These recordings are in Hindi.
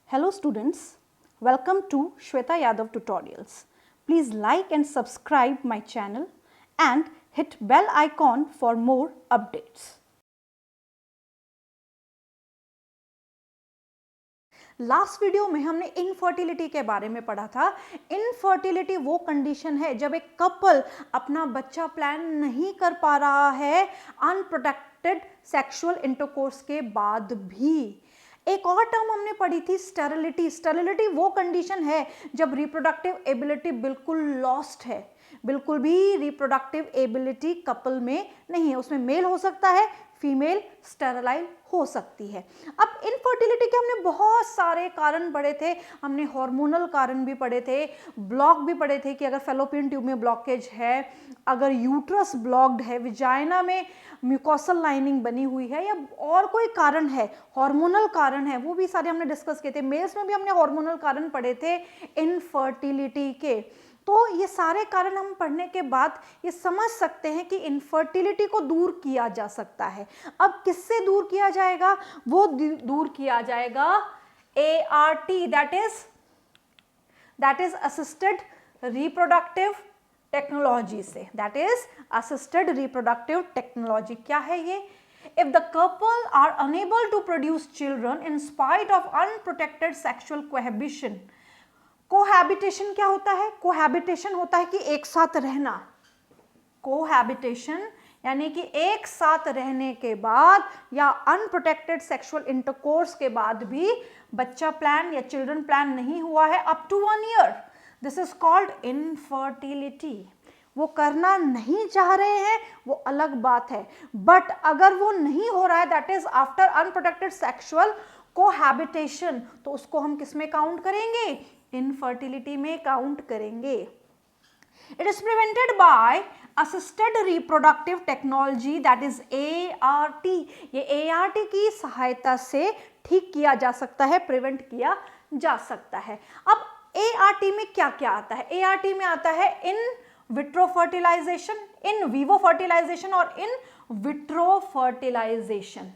Hello students, welcome to Shweta Yadav Tutorials. Please like and subscribe my channel and hit bell icon for more updates. Last video में हमने इनफर्टिलिटी के बारे में पढ़ा था। इनफर्टिलिटी वो कंडीशन है जब एक कपल अपना बच्चा प्लान नहीं कर पा रहा है अनप्रोटेक्टेड सेक्सुअल इंटरकोर्स के बाद भी। एक और टर्म हमने पढ़ी थी स्टेरिलिटी। स्टेरिलिटी वो कंडीशन है जब रिप्रोडक्टिव एबिलिटी बिल्कुल लॉस्ट है, बिल्कुल भी रिप्रोडक्टिव एबिलिटी कपल में नहीं है। उसमें मेल हो सकता है, फीमेल स्टेरिलाइल हो सकती है। अब इनफर्टिलिटी के हमने बहुत सारे कारण पढ़े थे। हमने हार्मोनल कारण भी पढ़े थे, ब्लॉक भी पढ़े थे कि अगर फेलोपियन ट्यूब में ब्लॉकेज है, अगर यूट्रस ब्लॉक्ड है, विजाइना में म्यूकोसल लाइनिंग बनी हुई है या और कोई कारण है, हार्मोनल कारण है, वो भी सारे हमने डिस्कस किए थे। मेल्स में भी हमने हार्मोनल कारण पढ़े थे इनफर्टिलिटी के। तो ये सारे कारण हम पढ़ने के बाद ये समझ सकते हैं कि इनफर्टिलिटी को दूर किया जा सकता है। अब किससे दूर किया जाएगा? वो दूर किया जाएगा ART, that is assisted reproductive technology से। That is assisted reproductive technology. क्या है ये? If the couple are unable to produce children in spite of unprotected sexual cohabitation, cohabitation क्या होता है? कोहैबिटेशन होता है कि एक साथ रहना। कोहैबिटेशन यानी कि एक साथ रहने के बाद या अनप्रोटेक्टेड सेक्सुअल इंटरकोर्स के बाद भी बच्चा प्लान या चिल्ड्रन प्लान नहीं हुआ है up to 1 year, this is called infertility. वो करना नहीं चाह रहे हैं वो अलग बात है, बट अगर वो नहीं हो रहा है that is after unprotected sexual cohabitation, तो उसको हम किस में काउंट करेंगे? इनफर्टिलिटी में काउंट करेंगे। It is prevented by assisted reproductive technology that is ART। ये ART की सहायता से ठीक किया जा सकता है, प्रिवेंट किया जा सकता है। अब ART में क्या क्या आता है? ART में आता है in vitro fertilisation, in vivo fertilisation और in vitro fertilisation.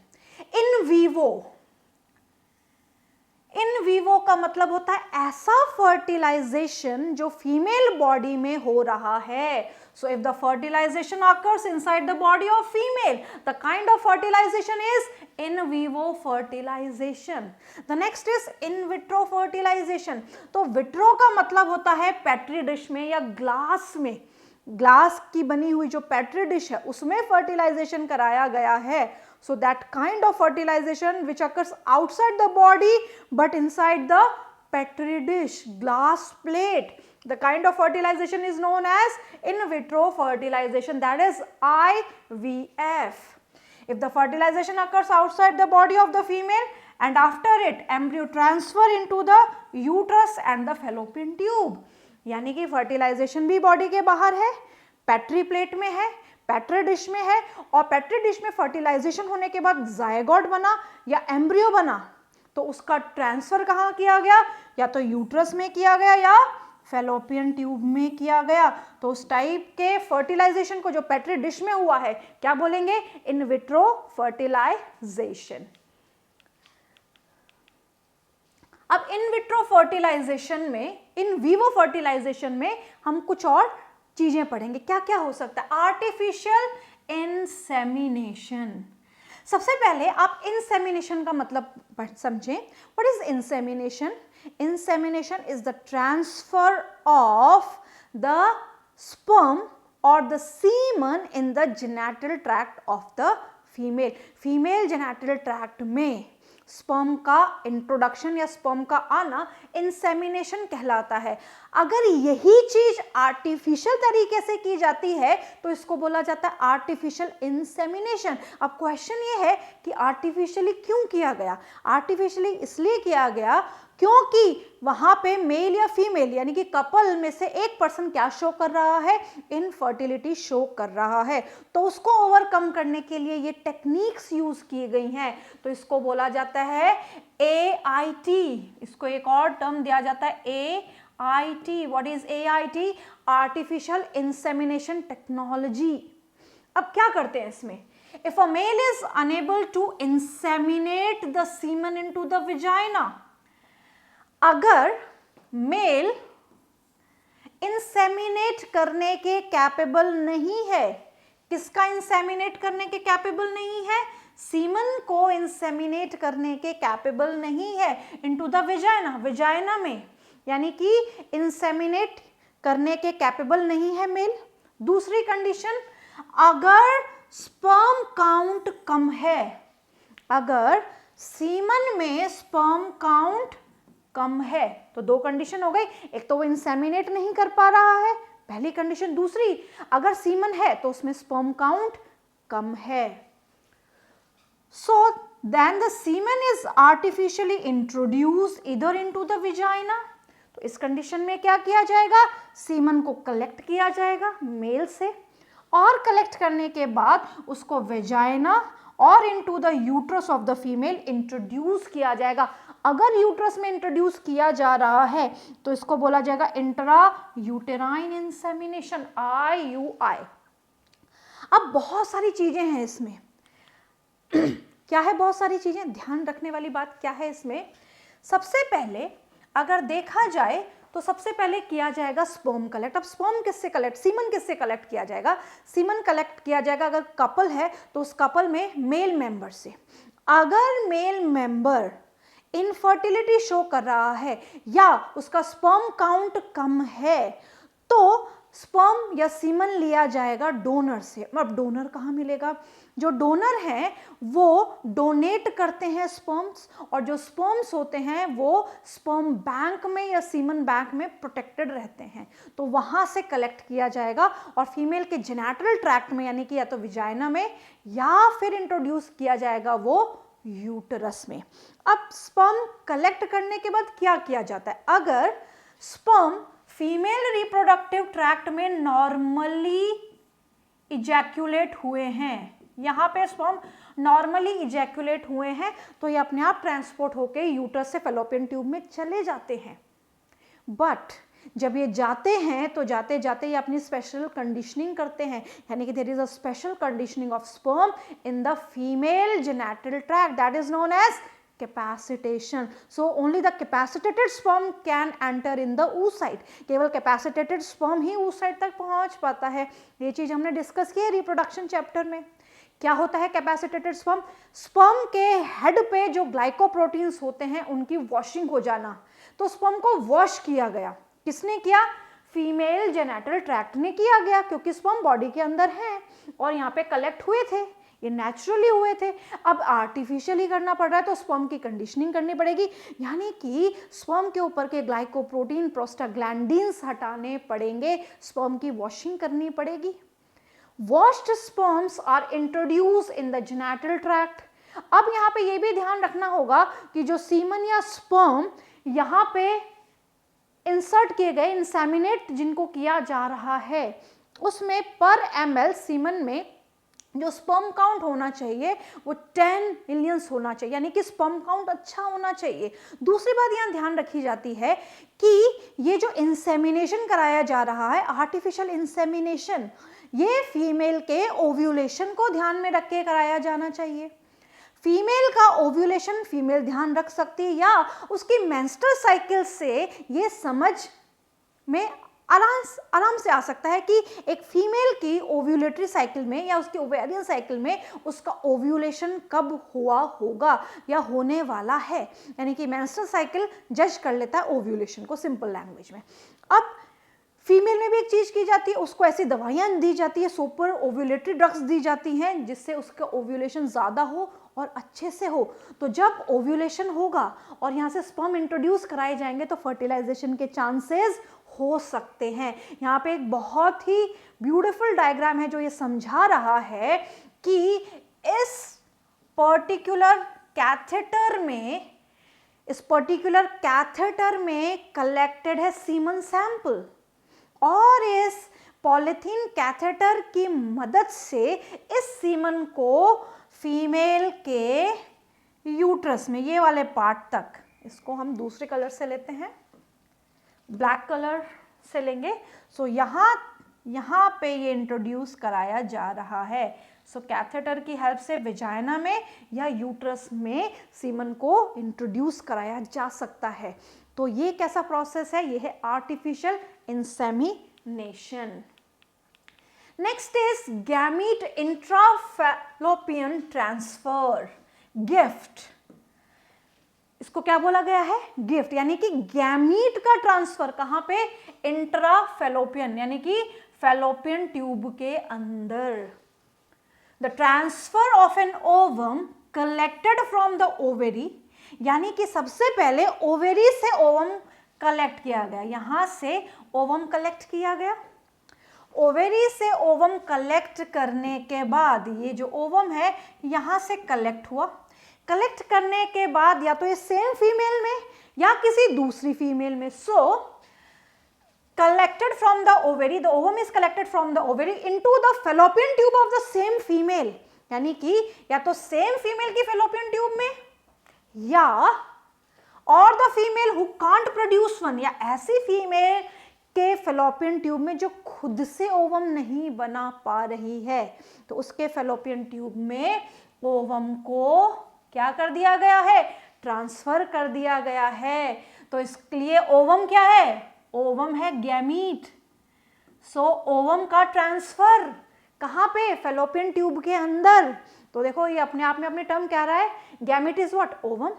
In vivo का मतलब होता है ऐसा फर्टिलाइजेशन जो फीमेल बॉडी में हो रहा है। So if the fertilization occurs inside the body of female, the kind of fertilization is in vivo fertilization. The next is in vitro fertilization. तो विट्रो का मतलब होता है पेट्री डिश में या ग्लास में, ग्लास की बनी हुई जो पेट्री डिश है उसमें फर्टिलाइजेशन कराया गया है। So that kind of fertilization which occurs outside the body but inside the petri dish, glass plate, the kind of fertilization is known as in vitro fertilization, that is IVF. If the fertilization occurs outside the body of the female and after it embryo transfer into the uterus and the fallopian tube, यानी कि फर्टिलाइजेशन भी बॉडी के बाहर है, पेट्री प्लेट में है, पेट्री डिश में है, और पेट्री डिश में फर्टिलाइजेशन होने के बाद जायगोट बना या एम्ब्रियो बना, तो उसका ट्रांसफर कहाँ किया गया? या तो यूट्रस में किया गया या फैलोपियन ट्यूब में किया गया। तो उस टाइप के फर्टिलाइजेशन को जो पेट्री डिश में हुआ है क्या बोलेंगे? In vitro fertilization. अब इन विट्रो फर्टिलाइजेशन में, इन वीवो फर्टिलाइजेशन में हम कुछ और चीजें पढ़ेंगे। क्या क्या हो सकता है? Artificial insemination. सबसे पहले आप इंसेमिनेशन का मतलब समझें। What is insemination? Insemination is the transfer of the sperm और the semen in the genital tract of the female. Female genital tract में स्पर्म का इंट्रोडक्शन या स्पर्म का आना इंसेमिनेशन कहलाता है। अगर यही चीज आर्टिफिशियल तरीके से की जाती है तो इसको बोला जाता है आर्टिफिशियल इंसेमिनेशन। अब क्वेश्चन ये है कि आर्टिफिशियली क्यों किया गया? आर्टिफिशियली इसलिए किया गया क्योंकि वहां पे मेल या फीमेल यानी कि कपल में से एक पर्सन क्या शो कर रहा है? इनफर्टिलिटी शो कर रहा है। तो उसको ओवरकम करने के लिए ये टेक्निक्स यूज की गई हैं। तो इसको बोला जाता है AIT। इसको एक और टर्म दिया जाता है AIT। What is AIT? Artificial insemination technology. अब क्या करते हैं इसमें? If a male is unable to inseminate the semen into the vagina, अगर मेल इंसेमिनेट करने के कैपेबल नहीं है, किसका इंसेमिनेट करने के कैपेबल नहीं है? सीमन को इंसेमिनेट करने के कैपेबल नहीं है इनटू द विजाइना, विजाइना में, यानी कि इंसेमिनेट करने के कैपेबल नहीं है मेल। दूसरी कंडीशन, अगर स्पर्म काउंट कम है, अगर सीमन में स्पर्म काउंट कम है, तो दो कंडीशन हो गई, एक तो वो इंसेमिनेट नहीं कर पा रहा है, पहली कंडीशन। दूसरी, अगर सीमन है तो उसमें स्पर्म काउंट कम है। So then the semen is artificially introduced either into the vagina, तो इस कंडीशन में क्या किया जाएगा? सीमन को कलेक्ट किया जाएगा मेल से, और कलेक्ट करने के बाद उसको वेजाइना और into the uterus of the female introduce किया जाएगा। अगर यूट्रस में इंट्रोड्यूस किया जा रहा है तो इसको बोला जाएगा इंट्रा यूटेराइन इंसेमिनेशन, IUI। अब बहुत सारी चीजें हैं इसमें क्या है? बहुत सारी चीजें, ध्यान रखने वाली बात क्या है इसमें? सबसे पहले अगर देखा जाए तो सबसे पहले किया जाएगा स्पर्म कलेक्ट। अब स्पर्म किससे कलेक्ट, सीमन किससे कलेक्ट किया जाएगा? सीमन कलेक्ट किया जाएगा अगर कपल है तो उस कपल में मेल मेंबर से। अगर मेल मेंबर इनफर्टिलिटी शो कर रहा है या उसका स्पर्म काउंट कम है तो स्पर्म या सीमन लिया जाएगा डोनर से। अब डोनर कहाँ मिलेगा? जो डोनर हैं वो डोनेट करते हैं स्पर्म्स, और जो स्पर्म्स होते हैं वो स्पर्म बैंक में या सीमन बैंक में प्रोटेक्टेड रहते हैं, तो वहां से कलेक्ट किया जाएगा और फीमेल के जेनेटल ट्रैक्ट में, यानी कि या तो विजाइना में या फिर इंट्रोड्यूस किया जाएगा वो यूटरस में। अब स्पर्म कलेक्ट करने के बाद क्या किया जाता है? अगर स्पर्म फीमेल रिप्रोडक्टिव ट्रैक्ट में नॉर्मली इजैक्यूलेट हुए हैं, यहाँ पे स्पर्म नॉर्मली इजैक्यूलेट हुए हैं, तो ये अपने आप ट्रांसपोर्ट होके यूट्रस से फैलोपियन ट्यूब में चले जाते हैं। बट जब ये जाते हैं तो जाते जाते ये अपनी स्पेशल कंडीशनिंग करते हैं, यानी कि there is a special conditioning of sperm in the female genital tract, that is known as capacitation. So only the capacitated sperm can enter in the oocyte, केवल कैपेसिटेटेड स्पर्म ही oocyte तक पहुंच पाता है। ये चीज हमने डिस्कस की है रिप्रोडक्शन चैप्टर में। क्या होता है कैपेसिटेटेड स्पर्म? स्पर्म के हेड पे जो ग्लाइकोप्रोटीन्स होते हैं उनकी वॉशिंग हो जाना, तो स्पर्म को वॉश किया गया। किसने किया? फीमेल जेनेटल ट्रैक्ट ने किया गया, क्योंकि स्पर्म बॉडी के अंदर है और यहाँ पे कलेक्ट हुए थे, ये नेचुरली हुए थे। अब आर्टिफिशियली करना पड़ रहा है तो स्पर्म की कंडीशनिंग करनी पड़ेगी, यानी कि स्पर्म के ऊपर के ग्लाइकोप्रोटीन प्रोस्टाग्लैंडिन्स हटाने पड़ेंगे, स्पर्म की वॉशिंग करनी पड़ेगी। Washed sperms are introduced in the genital tract। अब यहाँ पे ये भी ध्यान रखना होगा कि जो सीमन या स्पर्म यहाँ पे इंसर्ट किए गए, इंसेमिनेट जिनको किया जा रहा है, उसमें पर ml सीमन में जो स्पर्म काउंट होना चाहिए वो 10 मिलियंस होना चाहिए, यानी कि स्पर्म काउंट अच्छा होना चाहिए। दूसरी बात यहाँ ध्यान रखी जाती है कि ये जो इंसेमिनेशन कराया जा रहा है, आर्टिफिशियल इंसेमिनेशन, ये फीमेल के ओव्यूलेशन को ध्यान में रख के कराया जाना चाहिए। फीमेल का ओव्यूलेशन फीमेल ध्यान रख सकती है या उसकी मेंस्ट्रुअल साइकिल से ये समझ में आराम से आ सकता है कि एक फीमेल की ओव्यूलेटरी साइकिल में या उसकी ओवेरियन साइकिल में उसका ओव्यूलेशन कब हुआ होगा या होने वाला है, यानी कि मेंस्ट्रुअल साइकिल जज कर लेता है ओव्यूलेशन को सिंपल लैंग्वेज में। अब फीमेल में भी एक चीज की जाती है, उसको ऐसी दवाइयां दी जाती है, सुपर ओव्यूलेटरी ड्रग्स दी जाती हैं जिससे उसका ओव्यूलेशन ज्यादा हो और अच्छे से हो। तो जब ओव्यूलेशन होगा और यहाँ से स्पर्म इंट्रोड्यूस कराए जाएंगे तो फर्टिलाइजेशन के चांसेस हो सकते हैं। यहाँ पे एक बहुत ही ब्यूटीफुल डायग्राम है जो ये समझा रहा है कि इस पर्टिकुलर कैथेटर में कलेक्टेड है सीमन सैंपल, और इस पॉलीथीन कैथेटर की मदद से इस सीमन को फीमेल के यूट्रस में, ये वाले पार्ट तक, इसको हम दूसरे कलर से लेते हैं, ब्लैक कलर से लेंगे। सो यहाँ पे ये इंट्रोड्यूस कराया जा रहा है। सो कैथेटर की हेल्प से विजाइना में या यूट्रस में सीमन को इंट्रोड्यूस कराया जा सकता है। तो ये कैसा प्रोसेस है? ये है artificial insemination. Next is gamete intrafallopian transfer, gift. इसको क्या बोला गया है? गिफ्ट, यानी कि गैमीट का ट्रांसफर कहां पे? इंट्राफैलोपियन, यानी कि फैलोपियन ट्यूब के अंदर। The transfer of an ovum collected from the ovary, यानी कि सबसे पहले ओवेरी से ओवम कलेक्ट किया गया, यहां से ओवम कलेक्ट किया गया। ओवेरी से ओवम कलेक्ट करने के बाद ये जो ओवम है यहां से कलेक्ट हुआ। कलेक्ट करने के बाद या तो ये सेम फीमेल में या किसी दूसरी फीमेल में। सो collected from the ovary, the ovum is collected from the ovary into the fallopian tube of the same female, यानी कि या तो सेम फीमेल की fallopian tube में या और the female who can't produce one, या ऐसी फीमेल के fallopian tube में जो खुद से ओवम नहीं बना पा रही है, तो उसके fallopian tube में ओवम को क्या कर दिया गया है? ट्रांसफर कर दिया गया है। तो इसके लिए ओवम क्या है? ओवम है गैमीट। सो ओवम का ट्रांसफर कहां पे? फैलोपियन ट्यूब के अंदर। तो देखो ये अपने आप में अपनी टर्म कह रहा है, gamete is what? Ovum.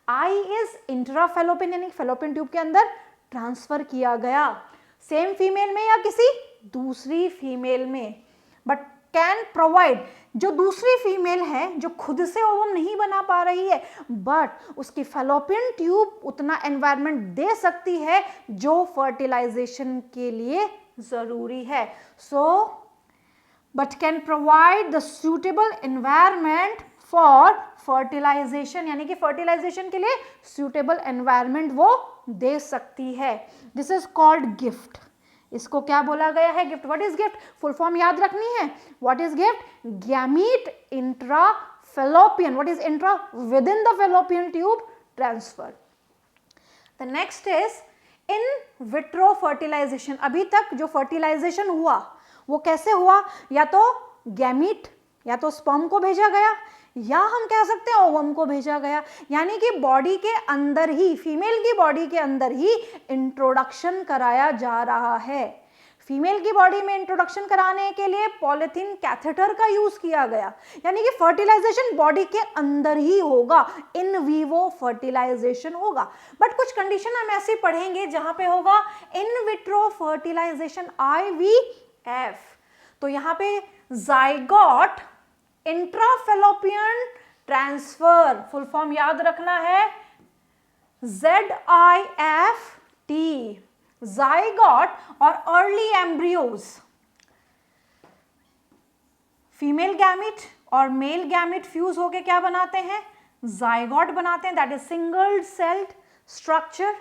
I is intrafallopian, यानी फैलोपियन ट्यूब के अंदर ट्रांसफर किया गया, सेम फीमेल में या किसी दूसरी फीमेल में। बट कैन प्रोवाइड, जो दूसरी फीमेल है जो खुद से ओवम नहीं बना पा रही है, बट उसकी फैलोपियन ट्यूब उतना एनवायरनमेंट दे सकती है जो फर्टिलाइजेशन के लिए जरूरी है। So but can provide the suitable environment for fertilization, यानी कि फर्टिलाइजेशन के लिए सुटेबल एनवायरनमेंट वो दे सकती है। This is called gift. इसको क्या बोला गया है? Gift. What is gift? Full form याद रखनी है। What is gift? Gamete intrafallopian. What is intra? Within the fallopian tube transfer. The next is in vitro fertilisation. अभी तक जो फर्टिलाइजेशन हुआ वो कैसे हुआ? या तो गैमीट, या तो स्पर्म को भेजा गया, या हम कह सकते हैं ओवम को भेजा गया, यानी कि बॉडी के अंदर ही, फीमेल की बॉडी के अंदर ही इंट्रोडक्शन कराया जा रहा है। फीमेल की बॉडी में इंट्रोडक्शन कराने के लिए पॉलिथीन कैथेटर का यूज किया गया, यानी कि फर्टिलाइजेशन बॉडी के अंदर ही होगा, इन वीवो फर्टिलाइजेशन होगा। बट कुछ कंडीशन हम ऐसे पढ़ेंगे जहां पे होगा इन विट्रो फर्टिलाइजेशन, IVF। तो यहां पे जाइगोट इंट्राफैलोपियन ट्रांसफर, फुल फॉर्म याद रखना है ZIFT, जाइगोट और अर्ली एम्ब्रियोज। फीमेल गैमिट और मेल गैमिट फ्यूज होके क्या बनाते हैं? जाइगोट बनाते हैं, that is single celled structure.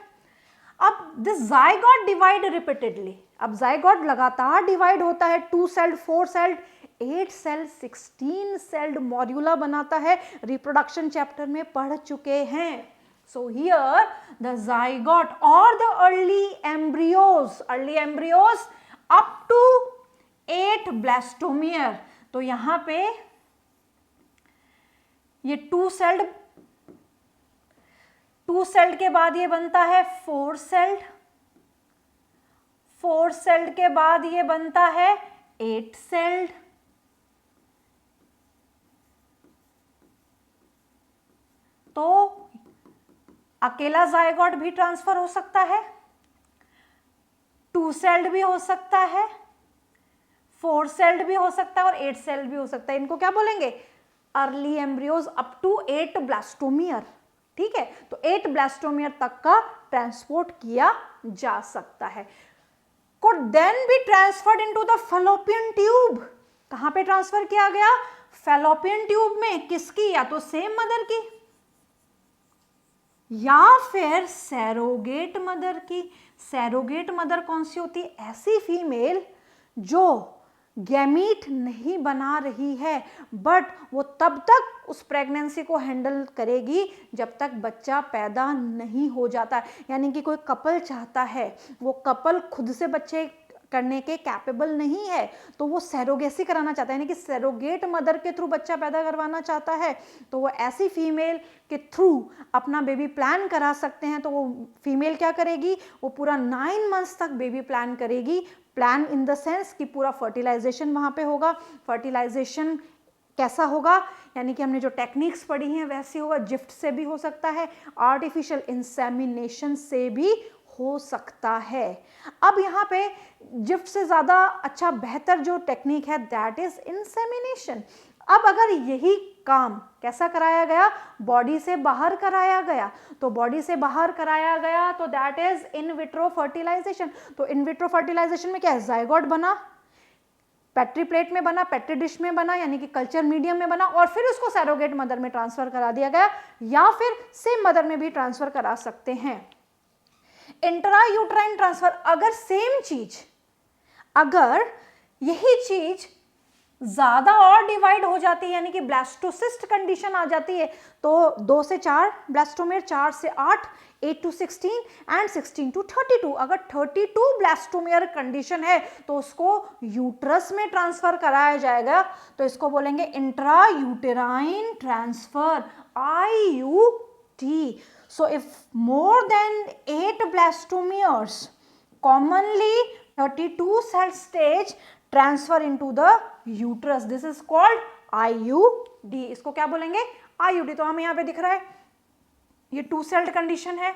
अब दिस जाइगोट डिवाइड रिपीटेडली, अब जाइगोट लगातार डिवाइड होता है, 2 सेल्ड, 4 सेल्ड, 8 सेल, 16 सेल्ड मॉड्यूला बनाता है। रिप्रोडक्शन चैप्टर में पढ़ चुके हैं। सो हियर द जाइगोट और the early embryos up to 8 blastomere. तो यहां पे ये 2 सेल्ड के बाद ये बनता है 4 सेल्ड, 4 सेल्ड के बाद ये बनता है 8 सेल्ड, तो अकेला जाइगोट भी ट्रांसफर हो सकता है, 2 सेल्ड भी हो सकता है, 4 सेल्ड भी हो सकता है और 8 सेल्ड भी हो सकता है। इनको क्या बोलेंगे? Early embryos up to 8 blastomere. ठीक है, तो 8 ब्लास्टोमियर तक का ट्रांसपोर्ट किया जा सकता है। could then be transferred into the fallopian tube। कहां पे ट्रांसफर किया गया? फैलोपियन ट्यूब में। किसकी? या तो सेम मदर की या फिर सैरोगेट मदर की। सैरोगेट मदर कौन सी होती है? ऐसी फीमेल जो गैमीट नहीं बना रही है, बट वो तब तक उस प्रेगनेंसी को हैंडल करेगी जब तक बच्चा पैदा नहीं हो जाता। यानी कि कोई कपल चाहता है, वो कपल खुद से बच्चे करने के कैपेबल नहीं है, तो वो सैरोगेसी कराना चाहता है, यानी कि सैरोगेट मदर के थ्रू बच्चा पैदा करवाना चाहता है, तो वो ऐसी फीमेल के थ्रू अपना बेबी प्लान करा सकते हैं। तो वो फीमेल क्या करेगी, वो पूरा 9 मंथ्स तक बेबी प्लान करेगी। प्लान इन द सेंस कि पूरा फर्टिलाइजेशन वहाँ पे होगा। फर्टिलाइजेशन कैसा होगा, यानी कि हमने जो टेक्निक्स पढ़ी हैं वैसे होगा। जिफ्ट से भी हो सकता है, आर्टिफिशियल इंसेमिनेशन से भी हो सकता है। अब यहाँ पे जिफ्ट से ज़्यादा अच्छा बेहतर जो टेक्निक है दैट इज इंसेमिनेशन। अब अगर यही काम कैसा कराया गया, बॉडी से बाहर कराया गया, तो बॉडी से बाहर कराया गया तो that is in vitro fertilization. तो इन विट्रो फर्टिलाइजेशन में क्या है, जाइगोट बना, पेट्री प्लेट में बना, पेट्री डिश में बना, यानी कि कल्चर मीडियम में बना, और फिर उसको सैरोगेट मदर में ट्रांसफर करा दिया गया, या फिर सेम मदर में भी ट्रांसफर करा सकते हैं। इंट्रा यूट्राइन ट्रांसफर, अगर सेम चीज, अगर यही चीज ज्यादा और डिवाइड हो जाती है, यानी कि ब्लास्टोसिस्ट कंडीशन आ जाती है, तो 2 से 4 ब्लास्टोमेयर, 4 से 8, 8 to 16 एंड 16 to 32। अगर 32 ब्लास्टोमेयर कंडीशन है तो उसको यूट्रस में ट्रांसफर कराया जाएगा, तो इसको बोलेंगे intra uterine transfer, IUT। So if more than 8 blastomeres, commonly 32 cell stage transfer into the uterus, this is called IUD। इसको क्या बोलेंगे, IUD। तो हमें यहाँ पे दिख रहा है ये 2 सेल्ड कंडीशन है,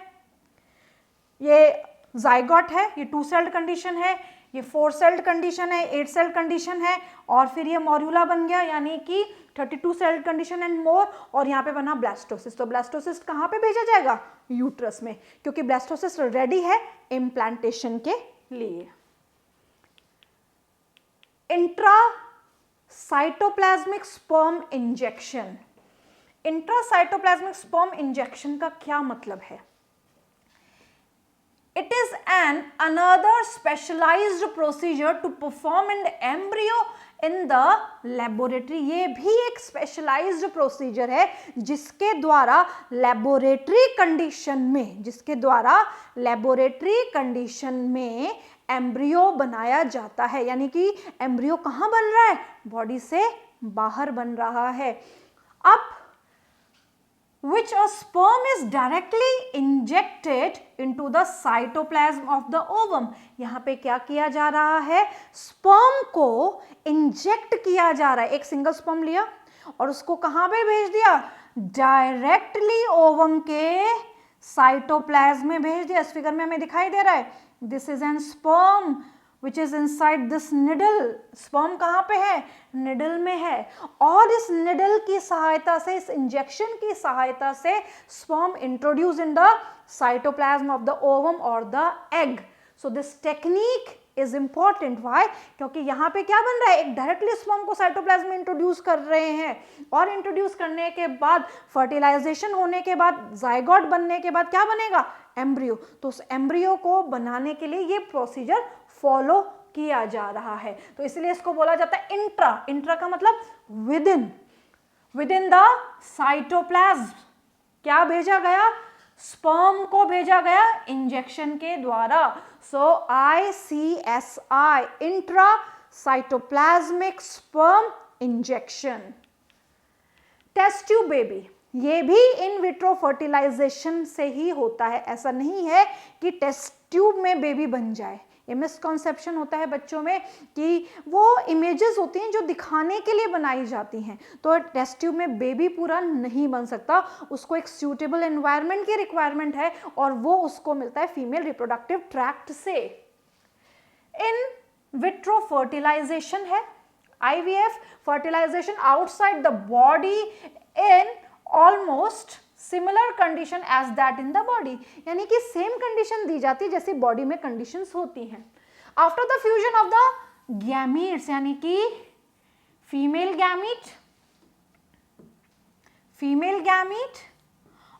ये जाइगोट है, ये 2 सेल्ड कंडीशन है, ये 4 सेल्ड कंडीशन है, 8 सेल्ड कंडीशन है, और फिर ये मॉर्यूला बन गया, यानी कि 32 सेल्ड कंडीशन एंड मोर, और यहाँ पे बना ब्लास्टोसिस्ट। तो ब्लास्टोसिस्ट कहाँ पे भेजा जाएगा, यूट्रस में, क्योंकि ब्लास्टोसिस्ट रेडी है इम्प्लांटेशन के लिए। Intracytoplasmic sperm injection, intracytoplasmic sperm injection का क्या मतलब है, it is another specialized procedure to perform an embryo in the laboratory। ये भी एक स्पेशलाइज्ड प्रोसीजर है जिसके द्वारा लेबोरेटरी कंडीशन में एम्ब्रियो बनाया जाता है, यानी कि एम्ब्रियो कहाँ बन रहा है, बॉडी से बाहर बन रहा है। अब which a sperm is directly injected into the cytoplasm of the ovum। यहाँ पे क्या किया जा रहा है, स्पर्म को इंजेक्ट किया जा रहा है। एक सिंगल स्पर्म लिया और उसको कहाँ पे भेज दिया, डायरेक्टली ओवम के साइटोप्लाज्म में भेज दिया। इस फिगर में हमें दिखाई दे रहा है, this is an sperm which is inside this needle। Sperm कहाँ पे है, निडल में है, और इस निडल की सहायता से, इस इंजेक्शन की सहायता से sperm introduce in the cytoplasm of the ovum और the egg. So this technique is important, why, क्योंकि यहाँ पे क्या बन रहा है, एक डायरेक्टली स्पर्म को साइटोप्लाज्म में इंट्रोड्यूस कर रहे हैं, और इंट्रोड्यूस करने के बाद फर्टिलाइजेशन होने के बाद, जाइगोट बनने के बाद क्या बनेगा, एम्ब्रियो। तो उस एम्ब्रियो को बनाने के लिए ये प्रोसीजर फॉलो किया जा रहा है, तो इसलिए इसको बोला जाता है इंट्रा। इंट्रा का मतलब विद इन द साइटोप्लाज्म क्या भेजा गया, स्पर्म को भेजा गया इंजेक्शन के द्वारा। So ICSI, intra cytoplasmic sperm injection. Test tube baby, ये भी इन विट्रो फर्टिलाइजेशन से ही होता है। ऐसा नहीं है कि टेस्ट ट्यूब में बेबी बन जाए, ये मिसकॉन्सेप्शन होता है बच्चों में कि वो इमेजेस होती हैं जो दिखाने के लिए बनाई जाती हैं, तो टेस्ट ट्यूब में बेबी पूरा नहीं बन सकता, उसको एक सूटेबल एनवायरनमेंट की रिक्वायरमेंट है, और वो उसको मिलता है फीमेल रिप्रोडक्टिव ट्रैक्ट से। इन विट्रो फर्टिलाइजेशन है IVF, fertilization outside the body in almost similar condition as that in the body, यानी कि सेम कंडीशन दी जाती है जैसे बॉडी में कंडीशंस होती हैं। After the fusion of the gametes, यानी कि फीमेल गैमीट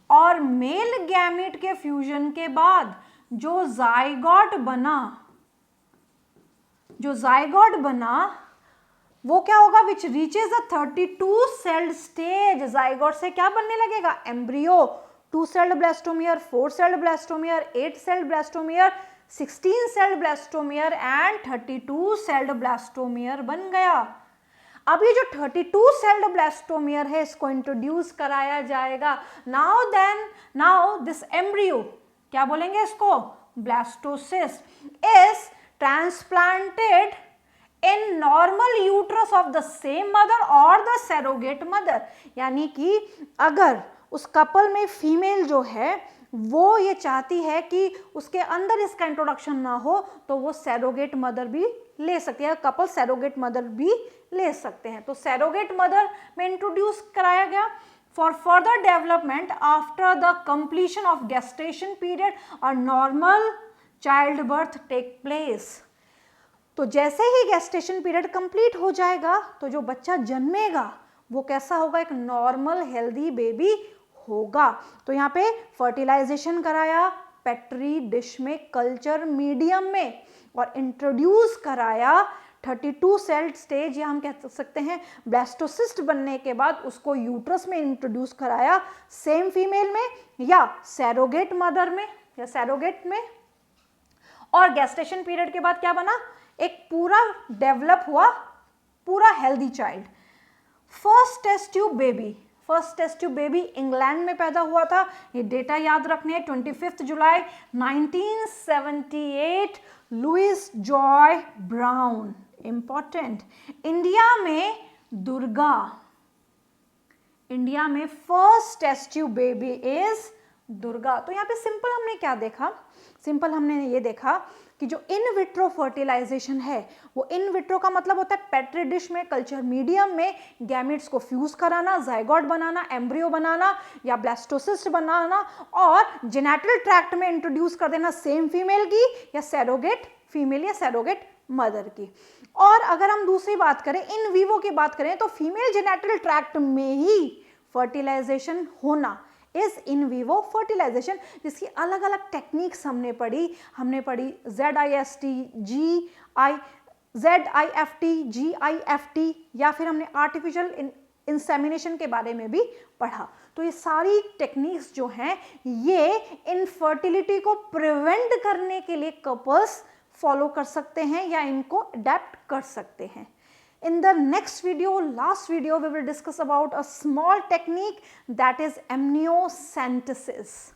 और मेल गैमीट के फ्यूजन के बाद जो जाइगोट बना वो क्या होगा, which reaches the 32 celled stage. Zygote से क्या बनने लगेगा, embryo, 2 celled blastomere, 4 celled blastomere, 8 celled blastomere, 16 celled blastomere and 32 celled blastomere बन गया। अब ये जो 32 सेल्ड ब्लास्टोमियर है इसको इंट्रोड्यूस कराया जाएगा। नाउ दिस एम्ब्रियो, क्या बोलेंगे इसको, blastocyst, is transplanted in normal uterus of the same mother और द सैरोगेट मदर। यानी कि अगर उस कपल में फीमेल जो है वो ये चाहती है कि उसके अंदर इसका इंट्रोडक्शन ना हो तो वो सैरोगेट मदर भी ले सकती है, कपल सैरोगेट मदर भी ले सकते हैं। तो सैरोगेट मदर में इंट्रोड्यूस कराया गया। For further development after the completion of gestation period और normal child birth take place. तो जैसे ही गेस्टेशन पीरियड कंप्लीट हो जाएगा तो जो बच्चा जन्मेगा वो कैसा होगा, एक नॉर्मल हेल्दी बेबी होगा। तो यहाँ पे फर्टिलाइजेशन कराया पेट्री डिश में, कल्चर मीडियम में, और इंट्रोड्यूस कराया 32 सेल्ड स्टेज, या हम कह सकते हैं ब्लास्टोसिस्ट बनने के बाद उसको यूट्रस में इंट्रोड्यूस कराया, सेम फीमेल में या सैरोगेट मदर में या सैरोगेट में। और गेस्टेशन पीरियड के बाद क्या बना, एक पूरा डेवलप हुआ पूरा healthy child. First test tube baby England में पैदा हुआ था। ये डेटा याद रखने, 25 जुलाई 1978, Louise Joy Brown, important. India में first test tube baby is Durga. तो यहाँ पे सिंपल हमने ये देखा कि जो इन विट्रो फर्टिलाइजेशन है वो इन विट्रो का मतलब होता है पेट्री डिश में, कल्चर मीडियम में गैमेट्स को फ्यूज कराना, जाइगोट बनाना, एम्ब्रियो बनाना या ब्लास्टोसिस्ट बनाना, और जेनेटल ट्रैक्ट में इंट्रोड्यूस कर देना सेम फीमेल की या सैरोगेट फीमेल या सैरोगेट मदर की। और अगर हम दूसरी बात करें, इन वीवो की बात करें, तो फीमेल जेनेटल ट्रैक्ट में ही फर्टिलाइजेशन होना इज इन वीवो फर्टिलाइजेशन, जिसकी अलग अलग टेक्निक्स हमने पढ़ी ZIFT, GIFT, या फिर हमने आर्टिफिशियल इंसेमिनेशन के बारे में भी पढ़ा। तो ये सारी टेक्निक्स जो हैं ये इनफर्टिलिटी को प्रिवेंट करने के लिए कपल्स फॉलो कर सकते हैं या इनको अडेप्ट कर सकते हैं। In the last video, we will discuss about a small technique that is amniocentesis.